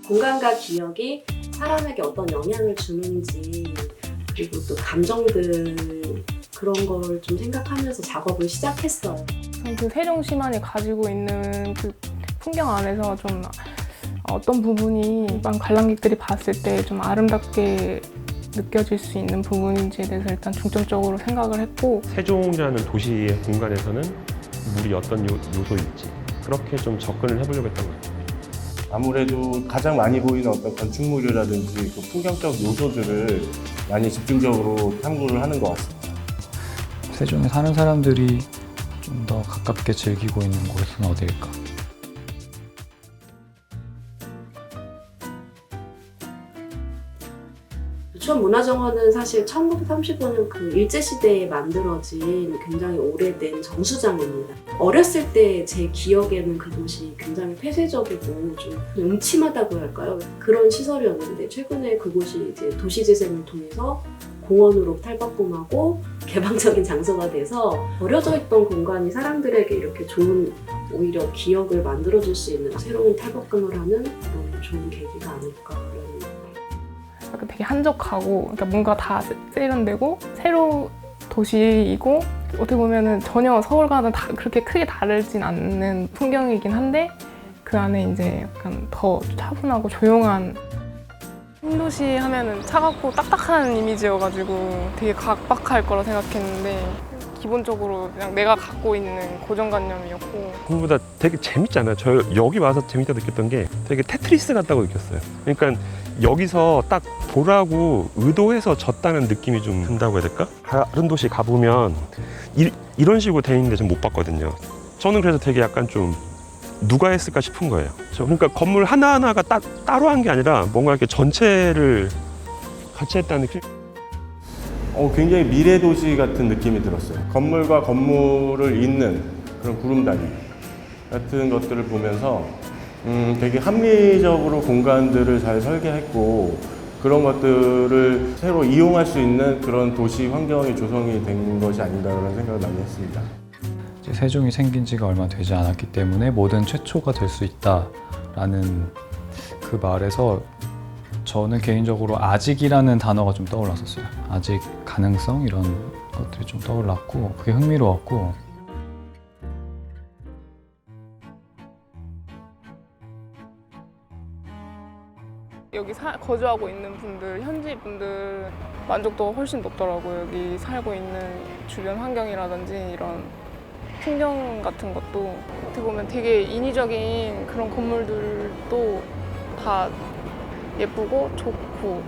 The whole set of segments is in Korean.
공간과 기억이 사람에게 어떤 영향을 주는지 그리고 또 감정들 그런 걸 좀 생각하면서 작업을 시작했어요. 그 세종시만이 가지고 있는 그 풍경 안에서 좀 어떤 부분이 일반 관람객들이 봤을 때 좀 아름답게 느껴질 수 있는 부분인지에 대해서 일단 중점적으로 생각을 했고, 세종이라는 도시의 공간에서는 물이 어떤 요소일지 그렇게 좀 접근을 해보려고 했던 것 같아요. 아무래도 가장 많이 보이는 어떤 건축물이라든지 그 풍경적 요소들을 많이 집중적으로 탐구를 하는 것 같습니다. 세종에 사는 사람들이 좀 더 가깝게 즐기고 있는 곳은 어디일까? 유치원문화정원은 사실 1935년 그 일제시대에 만들어진 굉장히 오래된 정수장입니다. 어렸을 때 제 기억에는 그곳이 굉장히 폐쇄적이고 좀 음침하다고 할까요? 그런 시설이었는데 최근에 그곳이 이제 도시재생을 통해서 공원으로 탈바꿈하고 개방적인 장소가 돼서 버려져 있던 공간이 사람들에게 이렇게 좋은 오히려 기억을 만들어줄 수 있는 새로운 탈바꿈을 하는 그런 좋은 계기가 아닐까 그런 되게 한적하고, 그러니까 뭔가 다 세련되고 새로 도시이고, 어떻게 보면은 전혀 서울과는 그렇게 크게 다르진 않는 풍경이긴 한데 그 안에 이제 약간 더 차분하고 조용한, 신도시 하면은 차갑고 딱딱한 이미지여가지고 되게 각박할 거라 생각했는데 기본적으로 그냥 내가 갖고 있는 고정관념이었고, 그거보다 되게 재밌잖아요. 저 여기 와서 재밌다 느꼈던 게 되게 테트리스 같다고 느꼈어요. 그러니까 여기서 딱 보라고 의도해서 졌다는 느낌이 좀 든다고 해야 될까? 다른 도시 가보면 이런 식으로 돼 있는데 좀 못 봤거든요. 저는 그래서 되게 약간 좀 누가 했을까 싶은 거예요. 그러니까 건물 하나하나가 따로 한 게 아니라 뭔가 이렇게 전체를 같이 했다는 느낌? 굉장히 미래 도시 같은 느낌이 들었어요. 건물과 건물을 잇는 그런 구름다리 같은 것들을 보면서 되게 합리적으로 공간들을 잘 설계했고 그런 것들을 새로 이용할 수 있는 그런 도시 환경이 조성이 된 것이 아닌가라는 생각을 많이 했습니다. 이제 세종이 생긴 지가 얼마 되지 않았기 때문에 모든 최초가 될 수 있다라는 그 말에서 저는 개인적으로 아직이라는 단어가 좀 떠올랐었어요. 아직 가능성 이런 것들이 좀 떠올랐고 그게 흥미로웠고, 여기 거주하고 있는 분들, 현지 분들 만족도가 훨씬 높더라고요. 여기 살고 있는 주변 환경이라든지 이런 풍경 같은 것도 어떻게 보면 되게 인위적인 그런 건물들도 다 예쁘고 좋고,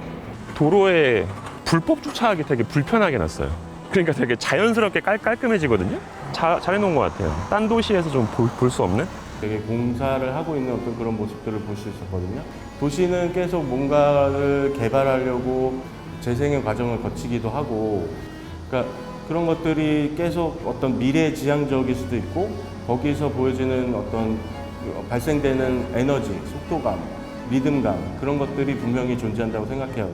도로에 불법 주차하기 되게 불편하게 놨어요. 그러니까 되게 자연스럽게 깔끔해지거든요. 잘해놓은 것 같아요. 딴 도시에서 좀 볼 수 없는? 되게 공사를 하고 있는 어떤 그런 모습들을 볼 수 있었거든요. 도시는 계속 뭔가를 개발하려고 재생의 과정을 거치기도 하고, 그러니까 그런 것들이 계속 어떤 미래지향적일 수도 있고, 거기서 보여지는 어떤 발생되는 에너지, 속도감, 리듬감, 그런 것들이 분명히 존재한다고 생각해요.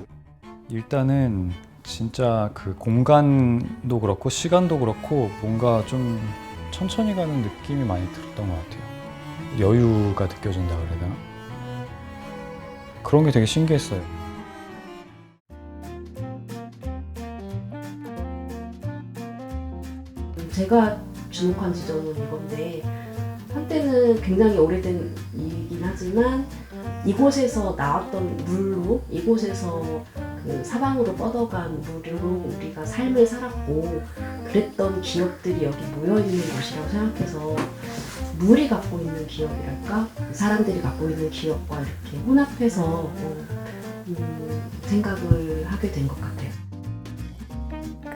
일단은 진짜 그 공간도 그렇고 시간도 그렇고 뭔가 좀 천천히 가는 느낌이 많이 들었던 것 같아요. 여유가 느껴진다 그래야 되나? 그런 게 되게 신기했어요. 제가 주목한 지점은 이건데 한때는 굉장히 오래된 일이긴 하지만 이곳에서 나왔던 물로 이곳에서 그 사방으로 뻗어간 물로 우리가 삶을 살았고 그랬던 기억들이 여기 모여있는 곳이라고 생각해서 물이 갖고 있는 기억이랄까? 사람들이 갖고 있는 기억과 이렇게 혼합해서 생각을 하게 된 것 같아요.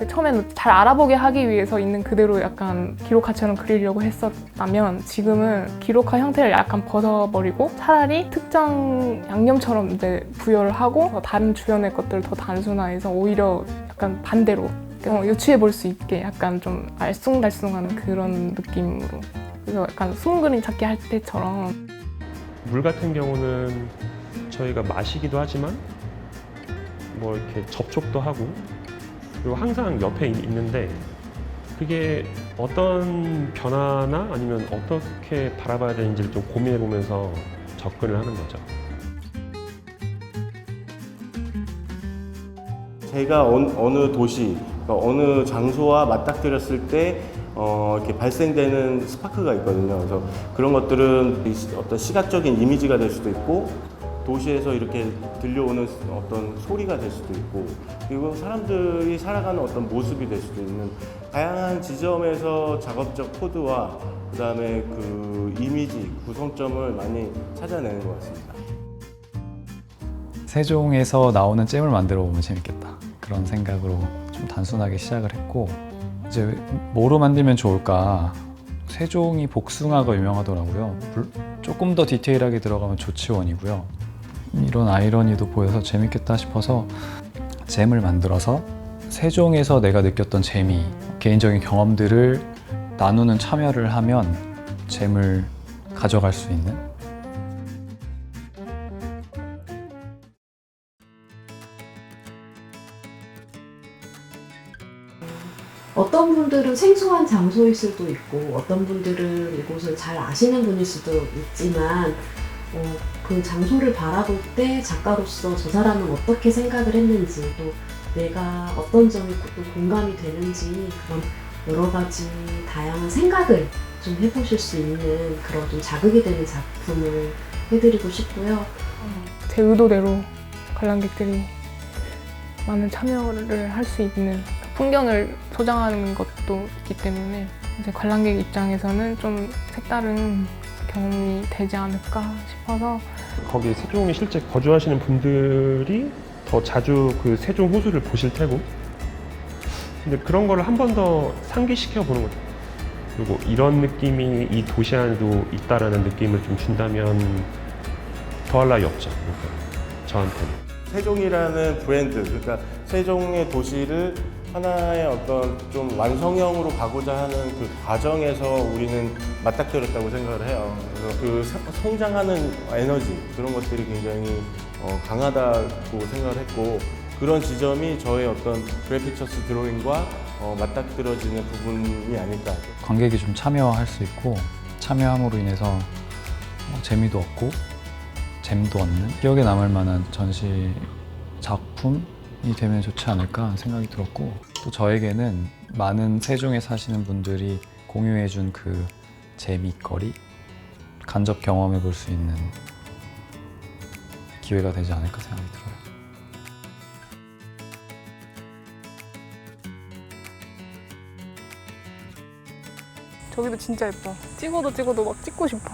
처음에는 잘 알아보게 하기 위해서 있는 그대로 약간 기록화처럼 그리려고 했었다면 지금은 기록화 형태를 약간 벗어버리고 차라리 특정 양념처럼 이제 부여를 하고 다른 주변의 것들을 더 단순화해서 오히려 약간 반대로 유추해 볼 수 있게 약간 좀 알쏭달쏭한 그런 느낌으로, 그래서 약간 숨은 그림 찾기 할 때처럼. 물 같은 경우는 저희가 마시기도 하지만 뭐 이렇게 접촉도 하고 그리고 항상 옆에 있는데 그게 어떤 변화나 아니면 어떻게 바라봐야 되는지를 좀 고민해 보면서 접근을 하는 거죠. 제가 어느 도시, 그러니까 어느 장소와 맞닥뜨렸을 때 이렇게 발생되는 스파크가 있거든요. 그래서 그런 것들은 어떤 시각적인 이미지가 될 수도 있고, 도시에서 이렇게 들려오는 어떤 소리가 될 수도 있고, 그리고 사람들이 살아가는 어떤 모습이 될 수도 있는 다양한 지점에서 작업적 코드와 그다음에 그 이미지, 구성점을 많이 찾아내는 것 같습니다. 세종에서 나오는 잼을 만들어 보면 재밌겠다. 그런 생각으로 좀 단순하게 시작을 했고, 이제 뭐로 만들면 좋을까? 세종이 복숭아가 유명하더라고요. 조금 더 디테일하게 들어가면 조치원이고요. 이런 아이러니도 보여서 재밌겠다 싶어서 잼을 만들어서 세종에서 내가 느꼈던 재미, 개인적인 경험들을 나누는 참여를 하면 잼을 가져갈 수 있는. 어떤 분들은 생소한 장소일 수도 있고 어떤 분들은 이곳을 잘 아시는 분일 수도 있지만 그 장소를 바라볼 때 작가로서 저 사람은 어떻게 생각을 했는지 또 내가 어떤 점이 또 공감이 되는지 그런 여러 가지 다양한 생각을 좀 해보실 수 있는 그런 좀 자극이 되는 작품을 해드리고 싶고요. 제 의도대로 관람객들이 많은 참여를 할 수 있는 풍경을 소장하는 것도 있기 때문에 이제 관람객 입장에서는 좀 색다른 경험이 되지 않을까 싶어서 거기 세종에 실제 거주하시는 분들이 더 자주 그 세종 호수를 보실 테고, 근데 그런 거를 한 번 더 상기시켜 보는 거죠. 그리고 이런 느낌이 이 도시 안에도 있다라는 느낌을 좀 준다면 더할 나위 없죠. 그러니까 저한테는. 세종이라는 브랜드, 그러니까 세종의 도시를 하나의 어떤 좀 완성형으로 가고자 하는 그 과정에서 우리는 맞닥뜨렸다고 생각을 해요. 그래서 그 성장하는 에너지, 그런 것들이 굉장히 강하다고 생각을 했고, 그런 지점이 저의 어떤 그래픽처스 드로잉과 맞닥뜨려지는 부분이 아닐까. 관객이 좀 참여할 수 있고, 참여함으로 인해서 재미도 얻고 잼도 얻는 기억에 남을 만한 전시 작품이 되면 좋지 않을까 생각이 들었고, 또 저에게는 많은 세종에 사시는 분들이 공유해준 그 재미거리, 간접 경험해 볼 수 있는 기회가 되지 않을까 생각이 들어요. 저기도 진짜 예뻐. 찍어도 막 찍고 싶어.